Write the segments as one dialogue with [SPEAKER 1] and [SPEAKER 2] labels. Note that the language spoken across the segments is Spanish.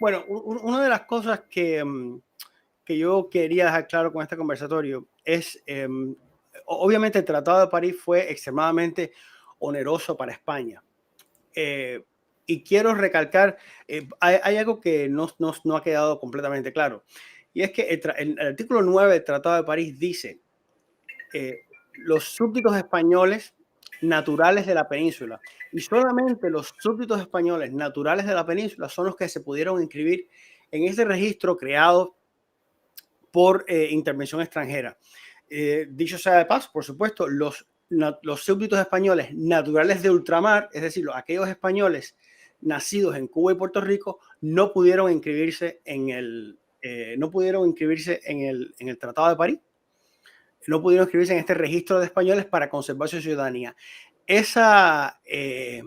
[SPEAKER 1] Bueno, una de las cosas que yo quería dejar claro con este conversatorio es, obviamente el Tratado de París fue extremadamente oneroso para España. Y quiero recalcar, hay algo que no ha quedado completamente claro. Y es que el artículo 9 del Tratado de París dice, los súbditos españoles naturales de la península, y solamente los súbditos españoles naturales de la península son los que se pudieron inscribir en ese registro creado por intervención extranjera. Dicho sea de paso, por supuesto, los súbditos españoles naturales de ultramar, es decir, aquellos españoles nacidos en Cuba y Puerto Rico, no pudieron inscribirse en el Tratado de París, no pudieron inscribirse en este registro de españoles para conservar su ciudadanía. Esa es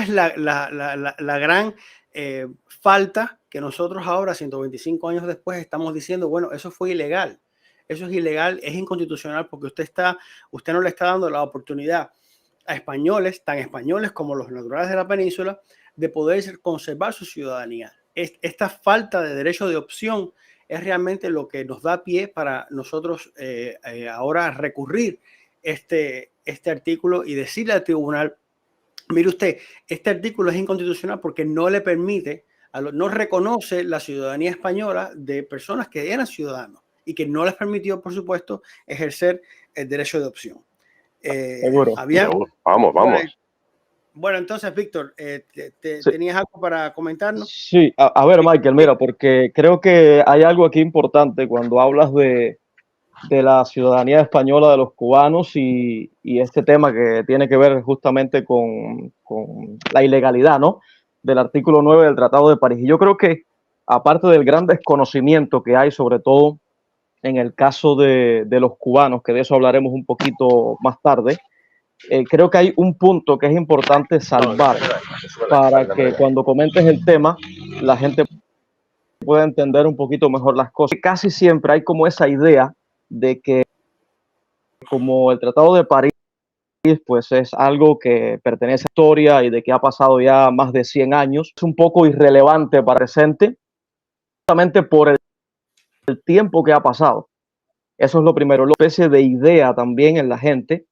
[SPEAKER 1] la gran falta que nosotros ahora, 125 años después, estamos diciendo, bueno, eso fue ilegal. Eso es ilegal, es inconstitucional porque usted no le está dando la oportunidad a españoles, tan españoles como los naturales de la península, de poder conservar su ciudadanía. Esta falta de derecho de opción es realmente lo que nos da pie para nosotros ahora recurrir este artículo y decirle al tribunal, mire usted, este artículo es inconstitucional porque no le permite, no reconoce la ciudadanía española de personas que eran ciudadanos y que no les permitió, por supuesto, ejercer el derecho de opción.
[SPEAKER 2] Seguro.
[SPEAKER 3] Vamos.
[SPEAKER 1] Bueno, entonces, Víctor,
[SPEAKER 2] Sí.
[SPEAKER 1] ¿tenías algo para comentarnos?
[SPEAKER 2] Sí, a ver, Michael, mira, porque creo que hay algo aquí importante cuando hablas de la ciudadanía española de los cubanos y este tema que tiene que ver justamente con la ilegalidad, ¿no?, del artículo 9 del Tratado de París. Y yo creo que, aparte del gran desconocimiento que hay, sobre todo en el caso de los cubanos, que de eso hablaremos un poquito más tarde, creo que hay un punto que es importante salvar para que cuando comentes el tema la gente pueda entender un poquito mejor las cosas. Casi siempre hay como esa idea de que como el Tratado de París pues es algo que pertenece a la historia y de que ha pasado ya más de 100 años, es un poco irrelevante para el presente, justamente por el tiempo que ha pasado. Eso es lo primero, una especie de idea también en la gente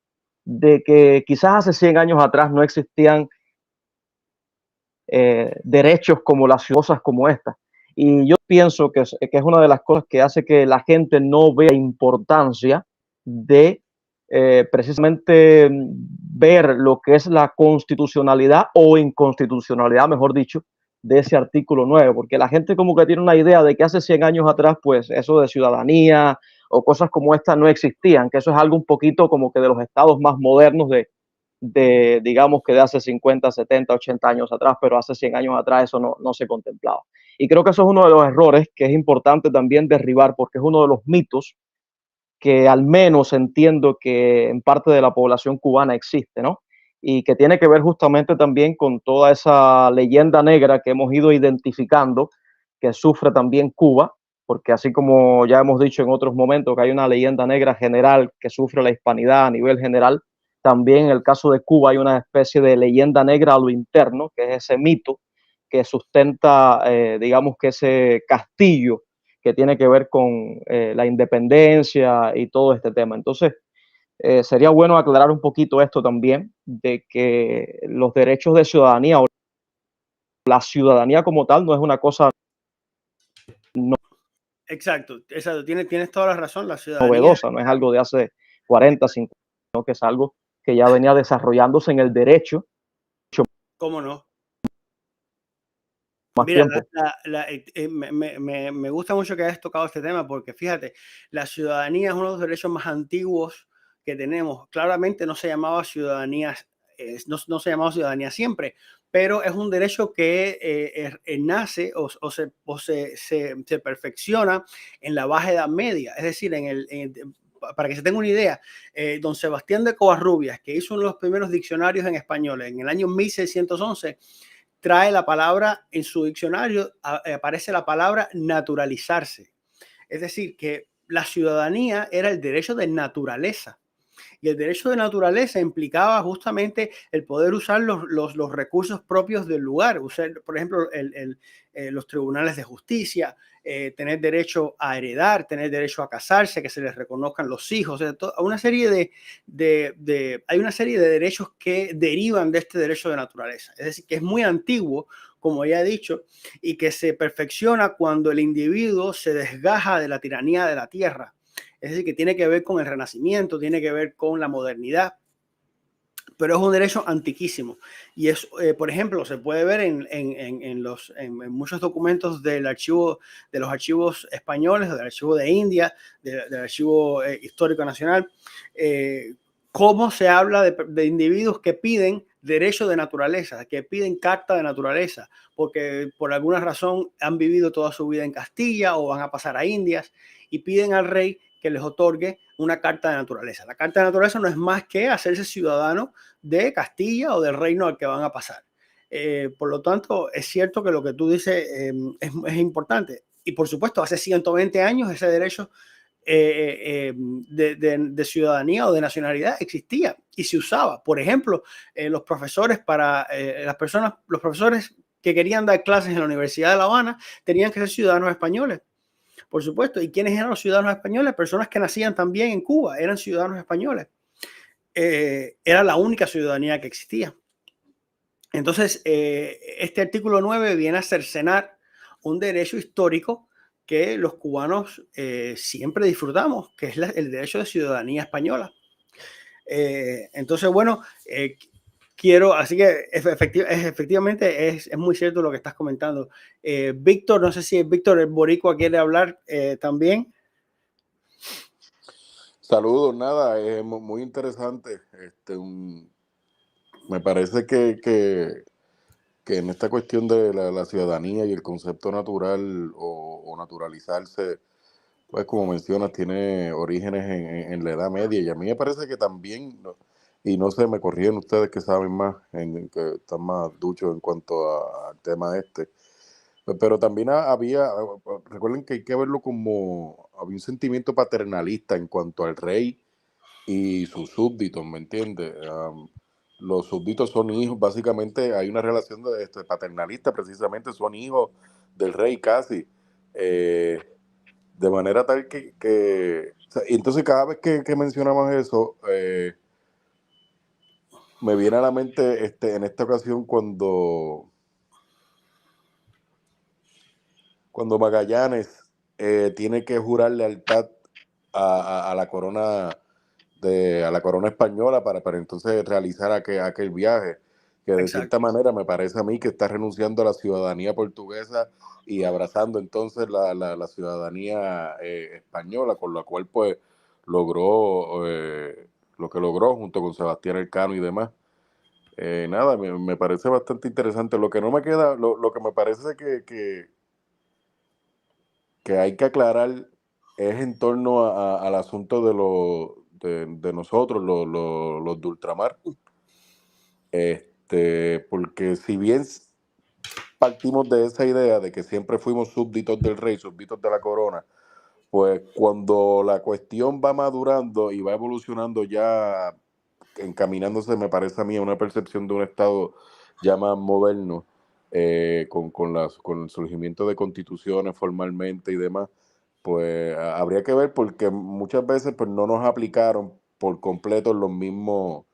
[SPEAKER 2] de que quizás hace 100 años atrás no existían derechos como las cosas como esta. Y yo pienso que es una de las cosas que hace que la gente no vea importancia de precisamente ver lo que es la constitucionalidad o inconstitucionalidad, mejor dicho, de ese artículo 9, porque la gente como que tiene una idea de que hace 100 años atrás, pues eso de ciudadanía o cosas como esta no existían, que eso es algo un poquito como que de los estados más modernos digamos que de hace 50, 70, 80 años atrás, pero hace 100 años atrás eso no se contemplaba. Y creo que eso es uno de los errores que es importante también derribar, porque es uno de los mitos que al menos entiendo que en parte de la población cubana existe, ¿no? Y que tiene que ver justamente también con toda esa leyenda negra que hemos ido identificando, que sufre también Cuba, porque así como ya hemos dicho en otros momentos que hay una leyenda negra general que sufre la hispanidad a nivel general, también en el caso de Cuba hay una especie de leyenda negra a lo interno, que es ese mito que sustenta, digamos que ese castillo que tiene que ver con la independencia y todo este tema. Entonces, sería bueno aclarar un poquito esto también, de que los derechos de ciudadanía o la ciudadanía como tal no es una cosa
[SPEAKER 1] Exacto. Tienes toda la razón. La ciudadanía
[SPEAKER 2] novedosa, no es algo de hace 40, 50, sino que es algo que ya venía desarrollándose en el derecho.
[SPEAKER 1] ¿Cómo no?
[SPEAKER 2] Más
[SPEAKER 1] Mira,
[SPEAKER 2] tiempo.
[SPEAKER 1] me gusta mucho que hayas tocado este tema porque fíjate, la ciudadanía es uno de los derechos más antiguos que tenemos. Claramente no se llamaba ciudadanía, no se llamaba ciudadanía siempre, pero es un derecho que nace o se perfecciona en la Baja Edad Media. Es decir, para que se tenga una idea, don Sebastián de Covarrubias, que hizo uno de los primeros diccionarios en español en el año 1611, trae la palabra, en su diccionario aparece la palabra naturalizarse. Es decir, que la ciudadanía era el derecho de naturaleza. Y el derecho de naturaleza implicaba justamente el poder usar los recursos propios del lugar, usar, por ejemplo, los tribunales de justicia, tener derecho a heredar, tener derecho a casarse, que se les reconozcan los hijos, o sea, una serie hay una serie de derechos que derivan de este derecho de naturaleza. Es decir, que es muy antiguo, como ya he dicho, y que se perfecciona cuando el individuo se desgaja de la tiranía de la tierra. Es decir, que tiene que ver con el Renacimiento, tiene que ver con la modernidad, pero es un derecho antiquísimo. Y es, por ejemplo, se puede ver en muchos documentos de los archivos españoles, del archivo de India, del archivo histórico nacional, cómo se habla de individuos que piden derecho de naturaleza, que piden carta de naturaleza, porque por alguna razón han vivido toda su vida en Castilla o van a pasar a Indias y piden al rey que les otorgue una carta de naturaleza. La carta de naturaleza no es más que hacerse ciudadano de Castilla o del reino al que van a pasar. Por lo tanto, es cierto que lo que tú dices es importante. Y por supuesto, hace 120 años ese derecho de ciudadanía o de nacionalidad existía y se usaba. Por ejemplo, los profesores los profesores que querían dar clases en la Universidad de La Habana tenían que ser ciudadanos españoles. Por supuesto. ¿Y quiénes eran los ciudadanos españoles? Personas que nacían también en Cuba, eran ciudadanos españoles. Era la única ciudadanía que existía. Entonces, este artículo 9 viene a cercenar un derecho histórico que los cubanos siempre disfrutamos, que es el derecho de ciudadanía española. Entonces, bueno, así que efectivamente es muy cierto lo que estás comentando. Víctor, no sé si Víctor el Boricua quiere hablar también.
[SPEAKER 3] Saludos, nada, es muy interesante. Me parece que en esta cuestión de la ciudadanía y el concepto natural o naturalizarse, pues como mencionas, tiene orígenes en la Edad Media, y a mí me parece que también, y no sé, me corrigen ustedes que saben más, que están más duchos en cuanto al tema este, pero también recuerden que hay que verlo como, había un sentimiento paternalista en cuanto al rey y sus súbditos, ¿me entiendes? Los súbditos son hijos, básicamente hay una relación paternalista, precisamente son hijos del rey casi. De manera tal o sea, y entonces cada vez que mencionamos eso, me viene a la mente en esta ocasión cuando Magallanes tiene que jurar lealtad a la corona a la corona española para entonces realizar aquel viaje, que de
[SPEAKER 1] Exacto.
[SPEAKER 3] cierta manera me parece a mí que está renunciando a la ciudadanía portuguesa y abrazando entonces la ciudadanía española, con la cual pues logró lo que logró junto con Sebastián Elcano y demás. Nada, me parece bastante interesante. Lo que no me queda, lo que me parece que hay que aclarar es en torno al asunto de nosotros, los de ultramar. Porque si bien partimos de esa idea de que siempre fuimos súbditos del rey, súbditos de la corona, pues cuando la cuestión va madurando y va evolucionando, ya encaminándose, me parece a mí, a una percepción de un Estado ya más moderno, con el surgimiento de constituciones formalmente y demás, pues habría que ver, porque muchas veces pues no nos aplicaron por completo los mismos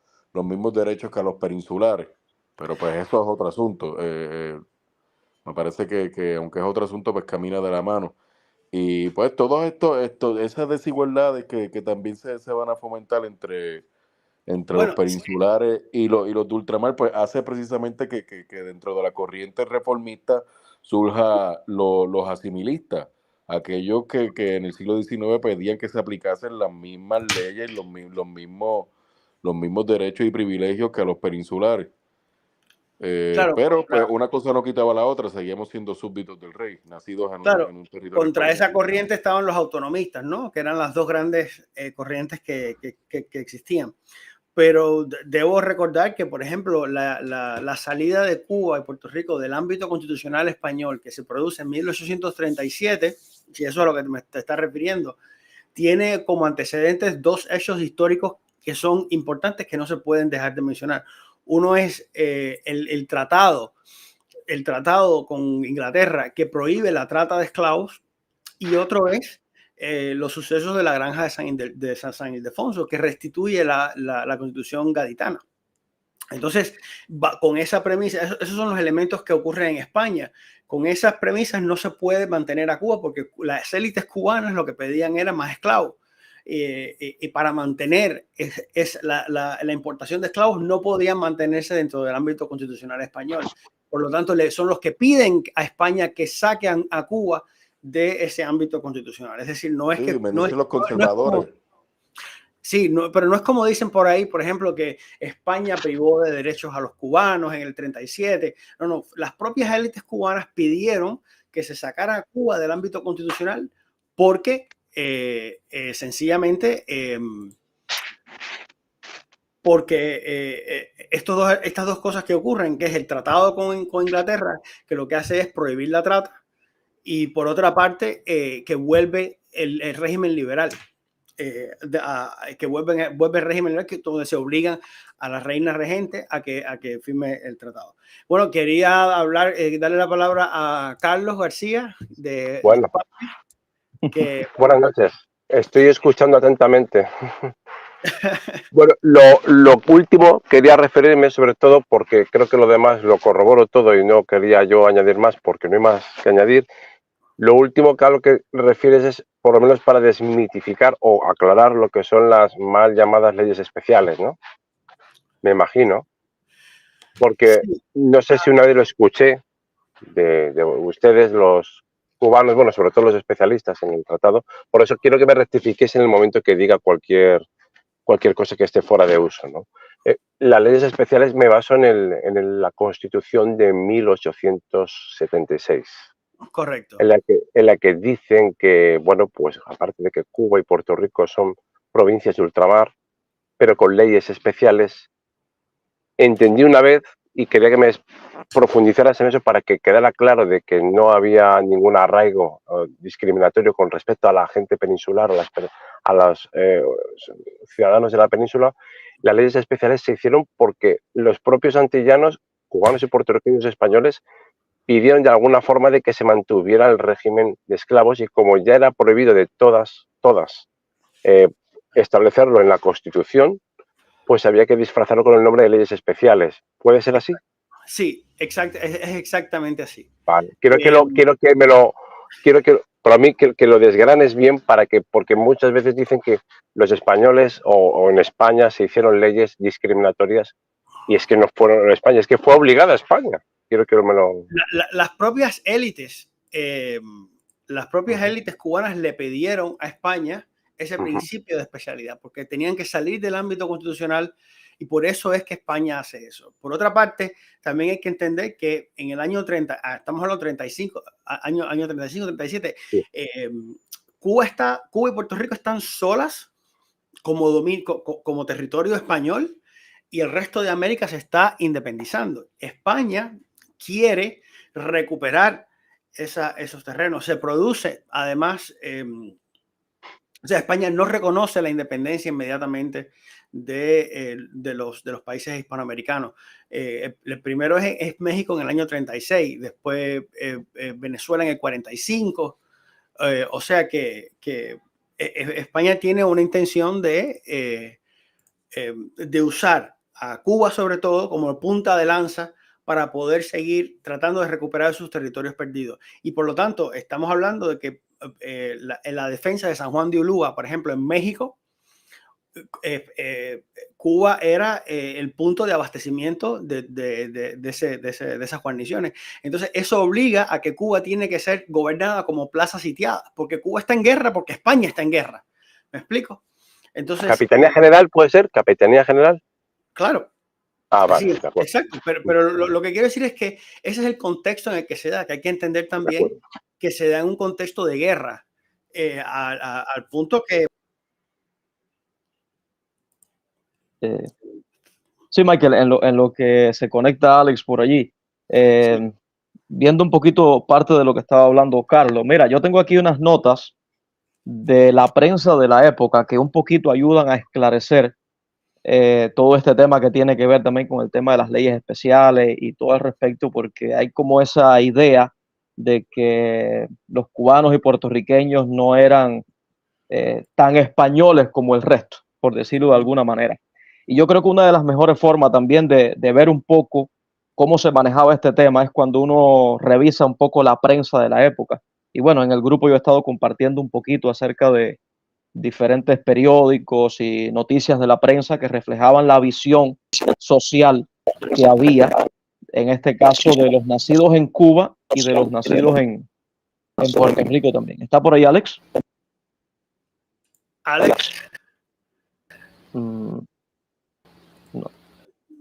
[SPEAKER 3] derechos que a los peninsulares, pero pues eso es otro asunto. Me parece que aunque es otro asunto, pues camina de la mano. Y pues todo esas desigualdades que también se van a fomentar entre los
[SPEAKER 1] Bueno,
[SPEAKER 3] peninsulares y los de ultramar, pues hace precisamente que dentro de la corriente reformista surja los asimilistas, aquellos que en el siglo XIX pedían que se aplicasen las mismas leyes, los mismos derechos y privilegios que a los peninsulares.
[SPEAKER 1] claro,
[SPEAKER 3] Pero pues una cosa no quitaba la otra, seguíamos siendo súbditos del rey, nacidos
[SPEAKER 1] claro,
[SPEAKER 3] en un territorio
[SPEAKER 1] contra esa
[SPEAKER 3] español.
[SPEAKER 1] corriente estaban los autonomistas, ¿no? Que eran las dos grandes corrientes que existían. Pero debo recordar que, por ejemplo, la salida de Cuba y Puerto Rico del ámbito constitucional español que se produce en 1837, si eso es a lo que te estás refiriendo, tiene como antecedentes dos hechos históricos que son importantes que no se pueden dejar de mencionar. Uno es el tratado con Inglaterra que prohíbe la trata de esclavos, y otro es los sucesos de la granja de San Ildefonso, que restituye la Constitución gaditana. Entonces, con esa premisa, esos son los elementos que ocurren en España. Con esas premisas no se puede mantener a Cuba, porque las élites cubanas lo que pedían era más esclavos. Y para mantener la importación de esclavos no podían mantenerse dentro del ámbito constitucional español. Por lo tanto, son los que piden a España que saquen a Cuba de ese ámbito constitucional. Es decir, no es que... No es,
[SPEAKER 3] los conservadores.
[SPEAKER 1] Sí, pero no es como dicen por ahí, por ejemplo, que España privó de derechos a los cubanos en el 37. No, las propias élites cubanas pidieron que se sacara a Cuba del ámbito constitucional porque sencillamente porque estas dos cosas que ocurren, que es el tratado con Inglaterra, que lo que hace es prohibir la trata, y por otra parte que vuelve el régimen liberal. Que vuelve el régimen liberal, donde se obligan a la reina regente a que firme el tratado. Bueno, quería darle la palabra a Carlos García de
[SPEAKER 4] Buenas noches, estoy escuchando atentamente. Bueno, lo último quería referirme sobre todo porque creo que lo demás lo corroboro todo y no quería yo añadir más porque no hay más que añadir. Lo último que a lo que refieres es por lo menos para desmitificar o aclarar lo que son las mal llamadas leyes especiales, ¿no? Me imagino. Porque no sé si una vez lo escuché de ustedes, los cubanos, bueno, sobre todo los especialistas en el tratado. Por eso quiero que me rectifiques en el momento que diga cualquier cosa que esté fuera de uso, ¿no? Las leyes especiales me baso en la Constitución de 1876.
[SPEAKER 1] Correcto.
[SPEAKER 4] En la que dicen que, bueno, pues aparte de que Cuba y Puerto Rico son provincias de ultramar, pero con leyes especiales, entendí una vez y quería que me profundizaras en eso para que quedara claro de que no había ningún arraigo discriminatorio con respecto a la gente peninsular, a los ciudadanos de la península. Las leyes especiales se hicieron porque los propios antillanos, cubanos y puertorriqueños españoles, pidieron de alguna forma de que se mantuviera el régimen de esclavos y como ya era prohibido de todas, establecerlo en la Constitución, pues había que disfrazarlo con el nombre de leyes especiales. ¿Puede ser así?
[SPEAKER 1] Sí, es exactamente así.
[SPEAKER 4] Vale. Quiero para mí que lo desgranes bien porque muchas veces dicen que los españoles o en España se hicieron leyes discriminatorias y es que no fueron en España, es que fue obligada a España. Quiero que me lo...
[SPEAKER 1] Las propias élites cubanas le pidieron a España ese principio de especialidad, porque tenían que salir del ámbito constitucional y por eso es que España hace eso. Por otra parte, también hay que entender que en el año 30, estamos hablando de 35, año 35, 37, sí. Cuba y Puerto Rico están solas como territorio español y el resto de América se está independizando. España quiere recuperar esos terrenos. Se produce, además, o sea, España no reconoce la independencia inmediatamente de los países hispanoamericanos. El primero es México en el año 36, después Venezuela en el 45. O sea que España tiene una intención de usar a Cuba sobre todo como punta de lanza para poder seguir tratando de recuperar sus territorios perdidos. Y por lo tanto, estamos hablando de que en la defensa de San Juan de Ulúa, por ejemplo, en México, Cuba era el punto de abastecimiento de esas guarniciones. Entonces, eso obliga a que Cuba tiene que ser gobernada como plaza sitiada, porque Cuba está en guerra, porque España está en guerra. ¿Me explico? Entonces,
[SPEAKER 4] ¿Capitanía General puede ser? ¿Capitanía General?
[SPEAKER 1] Claro.
[SPEAKER 4] Ah, vale.
[SPEAKER 1] Sí, exacto, pero lo que quiero decir es que ese es el contexto en el que se da, que hay que entender también que se da en un contexto de guerra, al punto que...
[SPEAKER 2] Sí, Michael, en lo que se conecta Alex por allí, sí. Viendo un poquito parte de lo que estaba hablando Carlos, mira, yo tengo aquí unas notas de la prensa de la época que un poquito ayudan a esclarecer todo este tema que tiene que ver también con el tema de las leyes especiales y todo al respecto, porque hay como esa idea de que los cubanos y puertorriqueños no eran tan españoles como el resto, por decirlo de alguna manera. Y yo creo que una de las mejores formas también de ver un poco cómo se manejaba este tema es cuando uno revisa un poco la prensa de la época. Y bueno, en el grupo yo he estado compartiendo un poquito acerca de diferentes periódicos y noticias de la prensa que reflejaban la visión social que había, en este caso, de los nacidos en Cuba y de los nacidos en Puerto Rico también. ¿Está por ahí, Alex?
[SPEAKER 1] Alex,
[SPEAKER 2] No.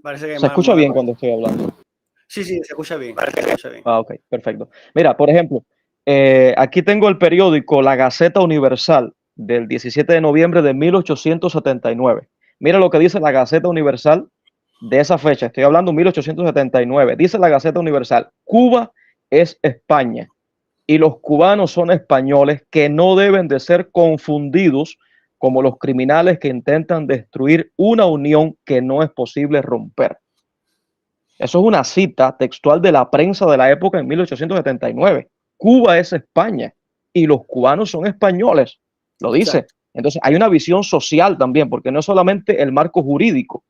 [SPEAKER 1] parece que
[SPEAKER 2] ¿Se escucha bien cuando estoy hablando?
[SPEAKER 1] Sí, se escucha bien. Se escucha bien.
[SPEAKER 2] Ah, ok, perfecto. Mira, por ejemplo, aquí tengo el periódico La Gaceta Universal del 17 de noviembre de 1879. Mira lo que dice la Gaceta Universal de esa fecha. Estoy hablando 1879. Dice la Gaceta Universal: Cuba es España y los cubanos son españoles que no deben de ser confundidos como los criminales que intentan destruir una unión que no es posible romper. Eso es una cita textual de la prensa de la época en 1879. Cuba es España y los cubanos son españoles, lo dice.
[SPEAKER 1] Exacto.
[SPEAKER 2] Entonces hay una visión social también, porque no es solamente el marco jurídico,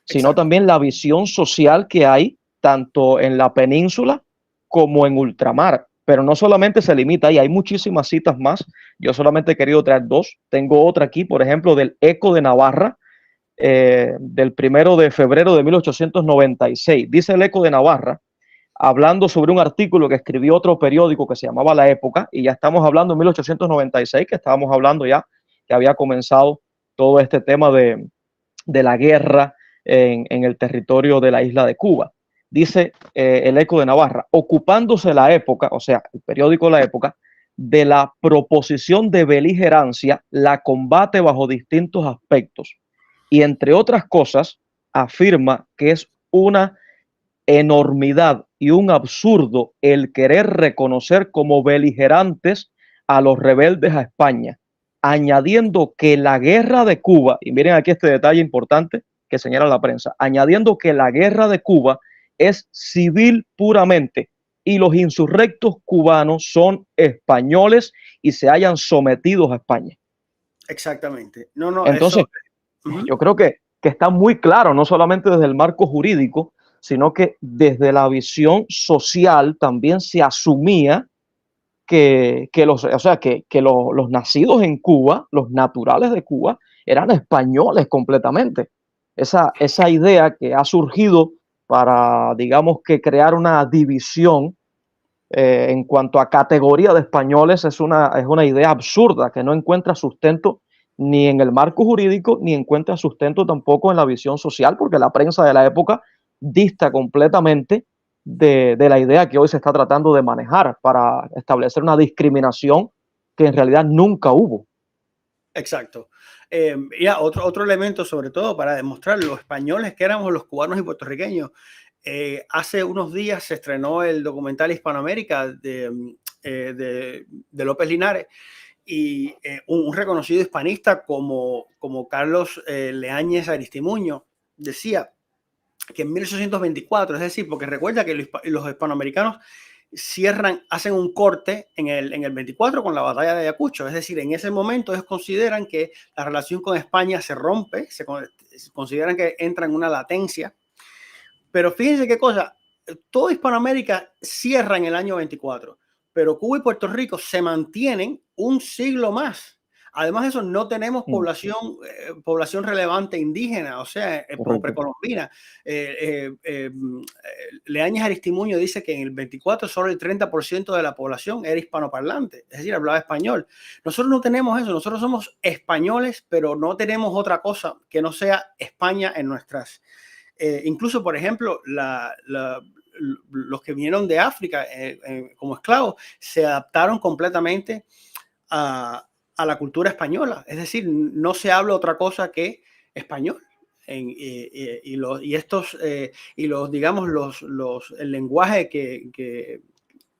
[SPEAKER 2] sino
[SPEAKER 1] Exacto.
[SPEAKER 2] también la visión social que hay tanto en la península como en ultramar. Pero no solamente se limita ahí, hay muchísimas citas más. Yo solamente he querido traer dos. Tengo otra aquí, por ejemplo, del Eco de Navarra, del 1 de febrero de 1896. Dice el Eco de Navarra, hablando sobre un artículo que escribió otro periódico que se llamaba La Época, y ya estamos hablando de 1896, que estábamos hablando ya, que había comenzado todo este tema de la guerra en el territorio de la isla de Cuba. Dice el Eco de Navarra: ocupándose La Época, o sea, el periódico La Época, de la proposición de beligerancia, la combate bajo distintos aspectos. Y entre otras cosas, afirma que es una enormidad y un absurdo el querer reconocer como beligerantes a los rebeldes a España, añadiendo que la guerra de Cuba, y miren aquí este detalle importante que señala la prensa, añadiendo que la guerra de Cuba es civil puramente y los insurrectos cubanos son españoles y se hayan sometidos a España.
[SPEAKER 1] Exactamente. No,
[SPEAKER 2] Entonces,
[SPEAKER 1] eso.
[SPEAKER 2] yo creo que está muy claro, no solamente desde el marco jurídico, sino que desde la visión social también se asumía que los nacidos en Cuba, los naturales de Cuba, eran españoles completamente. Esa idea que ha surgido para, digamos, que crear una división en cuanto a categoría de españoles es una idea absurda que no encuentra sustento ni en el marco jurídico, ni encuentra sustento tampoco en la visión social, porque la prensa de la época dista completamente de la idea que hoy se está tratando de manejar para establecer una discriminación que en realidad nunca hubo.
[SPEAKER 1] Exacto. Ya, otro elemento, sobre todo para demostrar los españoles que éramos los cubanos y puertorriqueños. Hace unos días se estrenó el documental Hispanoamérica de López Linares, y un reconocido hispanista como Carlos Leáñez Aristimuño decía que en 1824, es decir, porque recuerda que los hispanoamericanos hacen un corte en el 24 con la batalla de Ayacucho, es decir, en ese momento ellos consideran que la relación con España se rompe, se consideran que entra en una latencia, pero fíjense qué cosa, toda Hispanoamérica cierra en el año 24, pero Cuba y Puerto Rico se mantienen un siglo más. Además de eso, no tenemos población relevante indígena, o sea, precolombina. Leáñez Aristimuño dice que en el 24 solo el 30% de la población era hispanoparlante, es decir, hablaba español. Nosotros no tenemos eso, nosotros somos españoles, pero no tenemos otra cosa que no sea España en nuestras... incluso, por ejemplo, los que vinieron de África como esclavos se adaptaron completamente a la cultura española, es decir, no se habla otra cosa que español. El lenguaje que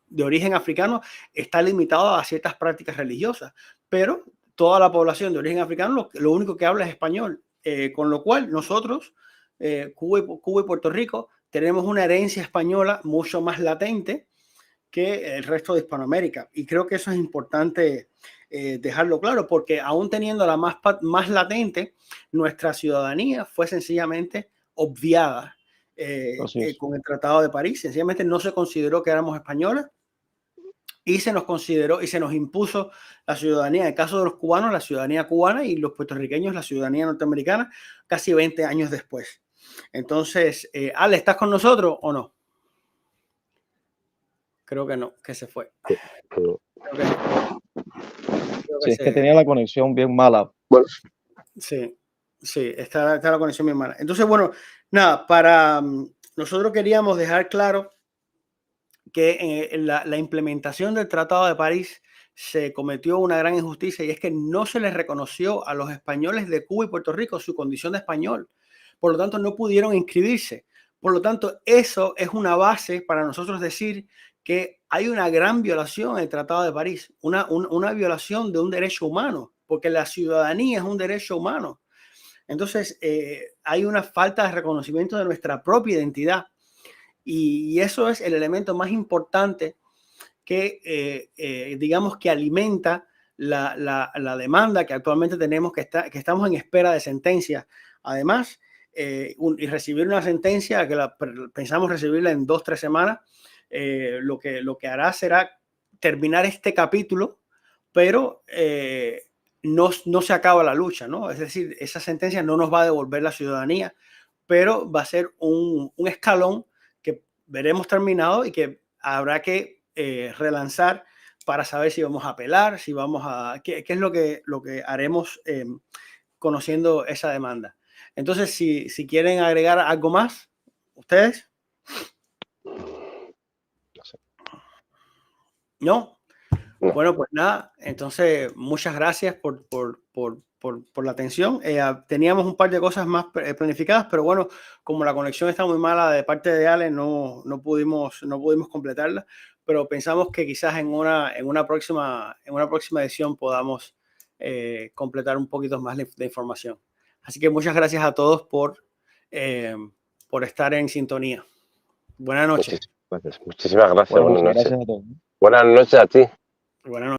[SPEAKER 1] de origen africano está limitado a ciertas prácticas religiosas, pero toda la población de origen africano lo único que habla es español. Con lo cual nosotros, Cuba y Puerto Rico, tenemos una herencia española mucho más latente que el resto de Hispanoamérica. Y creo que eso es importante dejarlo claro, porque aún teniendo la más latente, nuestra ciudadanía fue sencillamente obviada con el Tratado de París. Sencillamente no se consideró que éramos españoles y se nos consideró y se nos impuso la ciudadanía. En el caso de los cubanos, la ciudadanía cubana, y los puertorriqueños, la ciudadanía norteamericana, casi 20 años después. Entonces, Ale, ¿estás con nosotros o no? Creo que no, que se fue.
[SPEAKER 2] Sí, es que tenía la conexión bien mala.
[SPEAKER 1] Bueno. Sí, está la conexión bien mala. Entonces, bueno, nada, nosotros queríamos dejar claro que en la implementación del Tratado de París se cometió una gran injusticia, y es que no se les reconoció a los españoles de Cuba y Puerto Rico su condición de español. Por lo tanto, no pudieron inscribirse. Por lo tanto, eso es una base para nosotros decir que hay una gran violación en el Tratado de París, una violación de un derecho humano, porque la ciudadanía es un derecho humano. Entonces, hay una falta de reconocimiento de nuestra propia identidad. Y eso es el elemento más importante que, digamos, que alimenta la demanda que actualmente tenemos, que estamos en espera de sentencia. Además, y recibir una sentencia que pensamos recibirla en 2 o 3 semanas, lo que hará será terminar este capítulo, pero no se acaba la lucha, ¿no? Es decir, esa sentencia no nos va a devolver la ciudadanía, pero va a ser un escalón que veremos terminado y que habrá que relanzar para saber si vamos a apelar, si vamos a... ¿Qué es lo que haremos conociendo esa demanda? Entonces, si quieren agregar algo más, ¿ustedes? ¿No? Bueno, pues nada, entonces muchas gracias por la atención. Teníamos un par de cosas más planificadas, pero bueno, como la conexión está muy mala de parte de Ale, no pudimos completarla, pero pensamos que quizás en una próxima edición podamos completar un poquito más de información. Así que muchas gracias a todos por estar en sintonía. Buenas noches.
[SPEAKER 4] Muchísimas gracias.
[SPEAKER 2] Buenas
[SPEAKER 4] noches.
[SPEAKER 2] Gracias a todos.
[SPEAKER 4] Buenas noches a ti.
[SPEAKER 1] Buenas noches.